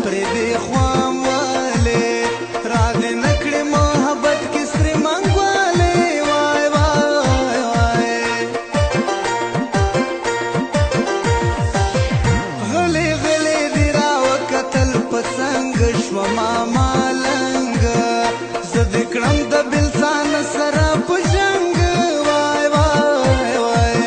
پرې دې خوام والې راغې نکړې محبت کې سرې منګوالې وای وای وای غلې غلې دې راوکتل په څنګ شوما مالنګ زه دې کړم د بېلتان سره په جنګ وای وای وای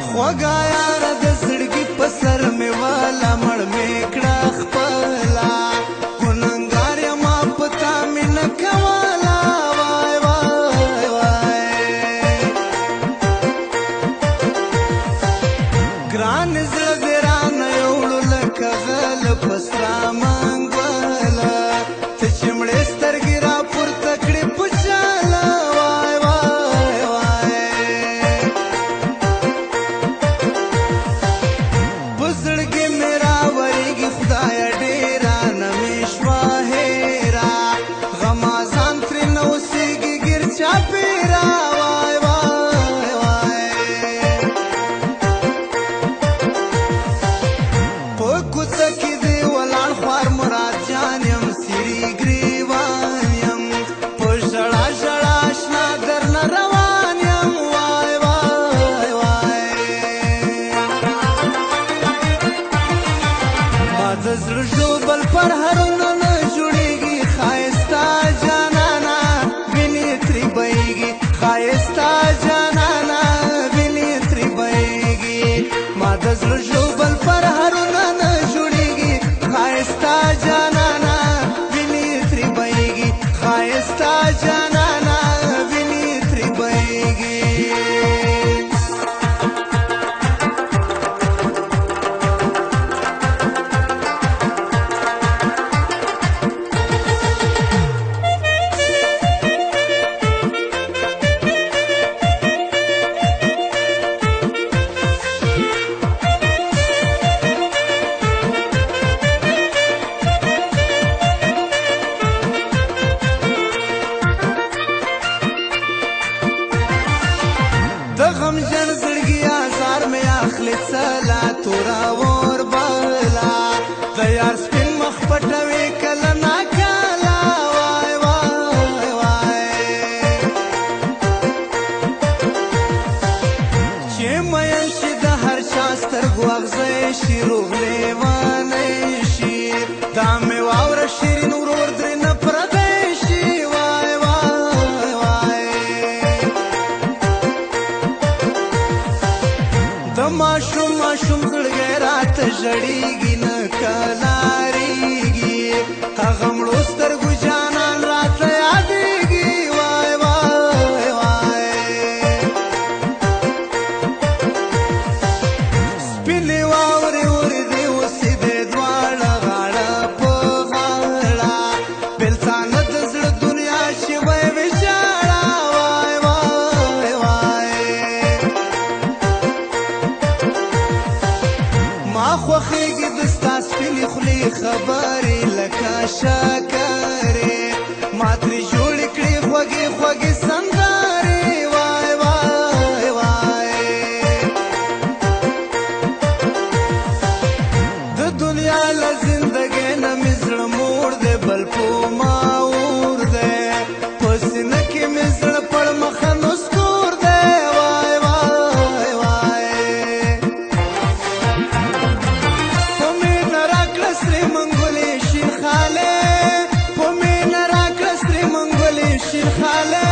خوږه یاره د زړګي په سر مې والا مړ مې کړه خپله ګنهګار یمه په تا مینه کوله وای وای وای ګران زړه دې رانه یوړو لکه غل په سره منګوله ته چې مړې سترګې راپورته کړې په چاله وای وای وای په زړګي مې راورېږي خدایه ډېره نه مې شوه هېره غمه ځان ترې نه اوسېږي ګیر چاپېره وای وای وای په کوڅه کې دې ولاړ خوار مراد جان یم سیري ګریوان یم په ژړا ژړا اشنا درنه روان یم وای وای وای ما د زړه ژوبل پر هرونه نه جوړېږي ښایسته جانانه وینې ترې بهېږي ښایسته جانانه وینې ترې بهېږي ما د زړه ژوبل پر هرونه نه جوړېږي ښایسته جانانه وینې ترې بهېږي ښایسته جانانه وینې ترې بهېږي د غمجن زړګي ازار مې اخلي څلا توره ور بلا د یار سپین مخ پټوي کله ناکله وای وای وای چې مین شي د هر چا سترګو اغزی شي روغ لیوانی شي دا مې واوره شیرین ورور درې نه پردی شي وای وای وای د ماشوم ماشوم زړګی راته ژړېږي نه کلاریږي هغه مړو سترګو جانان راته یادېږي وای وای وای سپینې واورې اورېدې اوسې دې دواړه غاړه په غاړه بېلتانه د زړه دنیا چې وی ویجاړه وای وای وای ما خوښېږي د ستا سپینې خولې خبرې لکه شکرې ما ترې جوړې کړې خوږې خوږې سندرې وای وای وای د دنیا له زندګۍ نه مې زړه موړ دی بل په ما اور دی په سینه کې مې زړه پړ مخه نسکور دی وای وای وای په مینه راکړه سرې منګولې شین خالې په مینه راکړه سرې منګولې شین خالې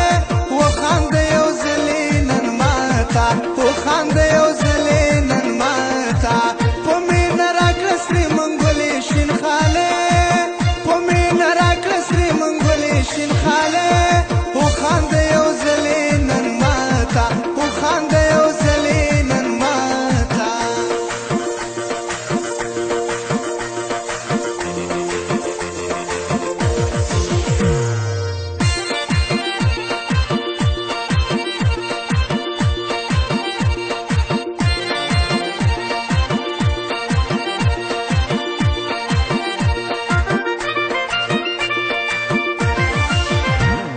وخانده یو ځلې نن ماته وخانده یو ځلې نن ماته په مینه راکړه سرې منګولې شین خالې په مینه راکړه سرې منګولې شین خالې وخانده یو ځلې نن ماته وخانده یو ځلې نن ماته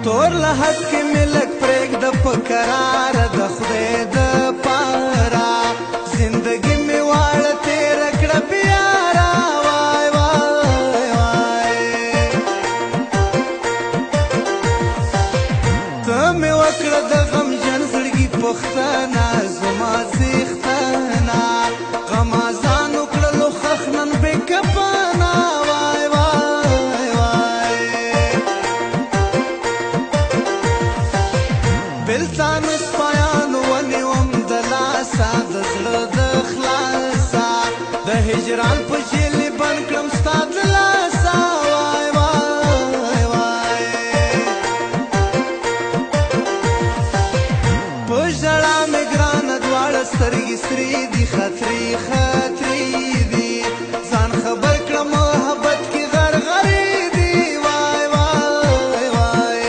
تور لحد کې ملک پرېږده په کراره د خدای د پاره زندګي مې وای کړه بیارا وای وای وای ته مې وکړه د غمجن زړګي پوښتنه زما څښتنه غم ازان وکړلو خخ نن بې کفنه وای وای وای بېلتان سپیانو ونیوم د لاسه د زړه د خلاصه د هجران په جیلې بند کړم ستا د لاسه وای وای وای په ژړا مې ګرانه دواړه سترګې سرې دي خطرې خطرې دي ځان خبر کړم محبت کې غرغرې دي وای وای وای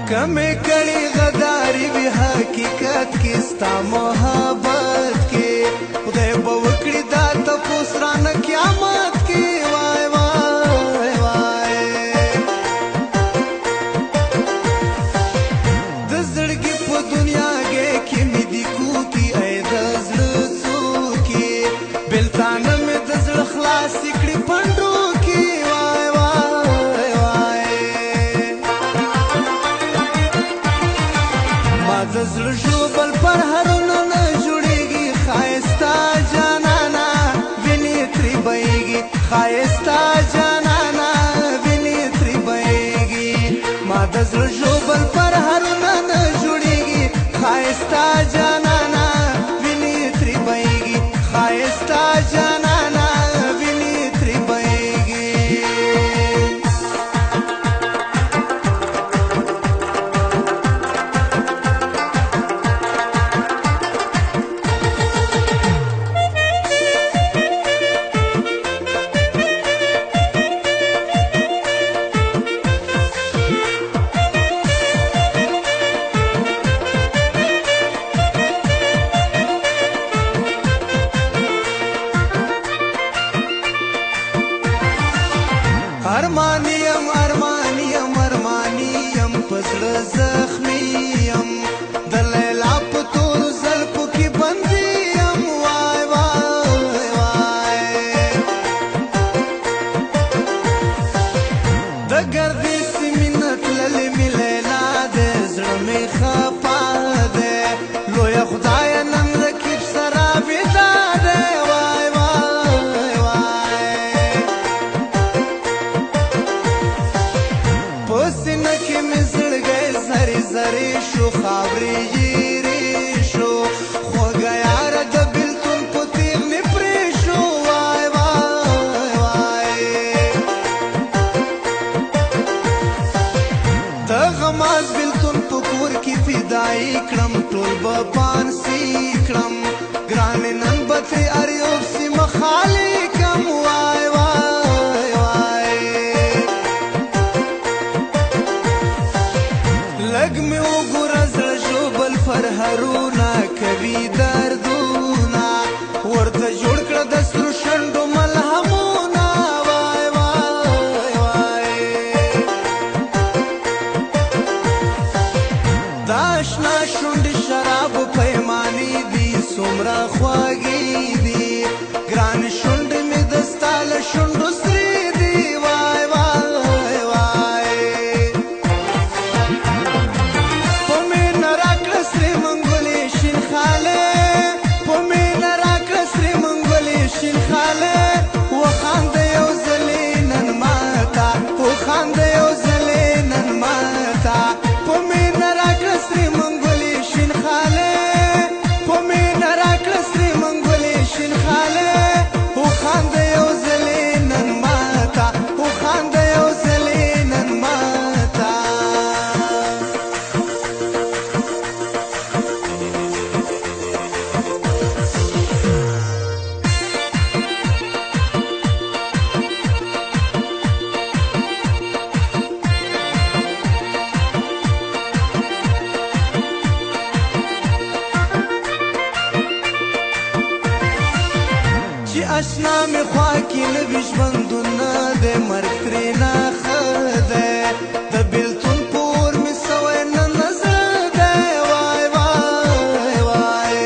کمې کړي غداري وي حقیقت کې ستا محبت کې خدای به وکړي دا تپوس رانه قیامت کې وای وای وای د زړګي په دنیا کې مې دي کوکي ای د زړه څوکي بېلتانه مې د زړه خلاصې کړي پنډو کې وای وای وای ما د زړه ژوبل پر هرونه نه جوړېږي ښایسته جانانه وینې ترې بهېږي ښایسته جانانه وینې ترې بهېږي ما د زړه ژوبل پر هرونه نه جوړېږي ښایسته جانانه وینې ترې بهېږي ښایسته جانانه وینې ترې بهېږي ارمانیم ارمانیم ارمانیم پزړه زخمیم د لیلا په تورو زلفو کې بندي یم وای وای وای د ګردې سیمې نه تللې مې لیلا دی زړه مې خفا دی لویه خدایه نن رقیب سره ویدا دی وای وای وای په سینه کې مې زړګی زرې زرې شو خاورې یېرې شو خوږه یاره د بېلتون په تېغ مې پرې شو وای وای وای د غماز بېلتون په کور کې فدایي کړم ټول به پانسي کړم ګرانې نن به ترې اریوب سیمه خالي کړم وای وای وای لږ مې وګوره زړه ژوبل فرهرونه کوي دردونه ورته جوړ کړه د سرو شونډو ملهمونه وای وای وای دا اشنا شونډې شرابو پیمانې دي څومره خواږې دي ګرانې شونډې مې د ستا له شونډو سرې دي وای وای وای په مینه راکړه سرې منګولې شین خالې په مینه راکړه سرې منګولې شین خالې وخانده یو ځلې نن ماته وخانده یو ځلې نن ماته په مینه راکړه سرې منګولې شین خالې په مینه راکړه سرې منګولې شین خالې وخانده یو ځلې نن ماته وخانده یو ځلې نن ماته اشنا می خوا کې نوي ژوندونه د مرګ ترې نه ښه دی د بېلتون پور مې سوی نه نظر دی وای وای وای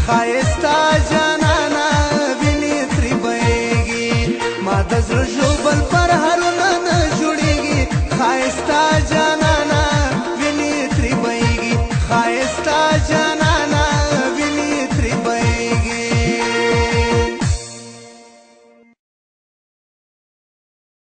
خای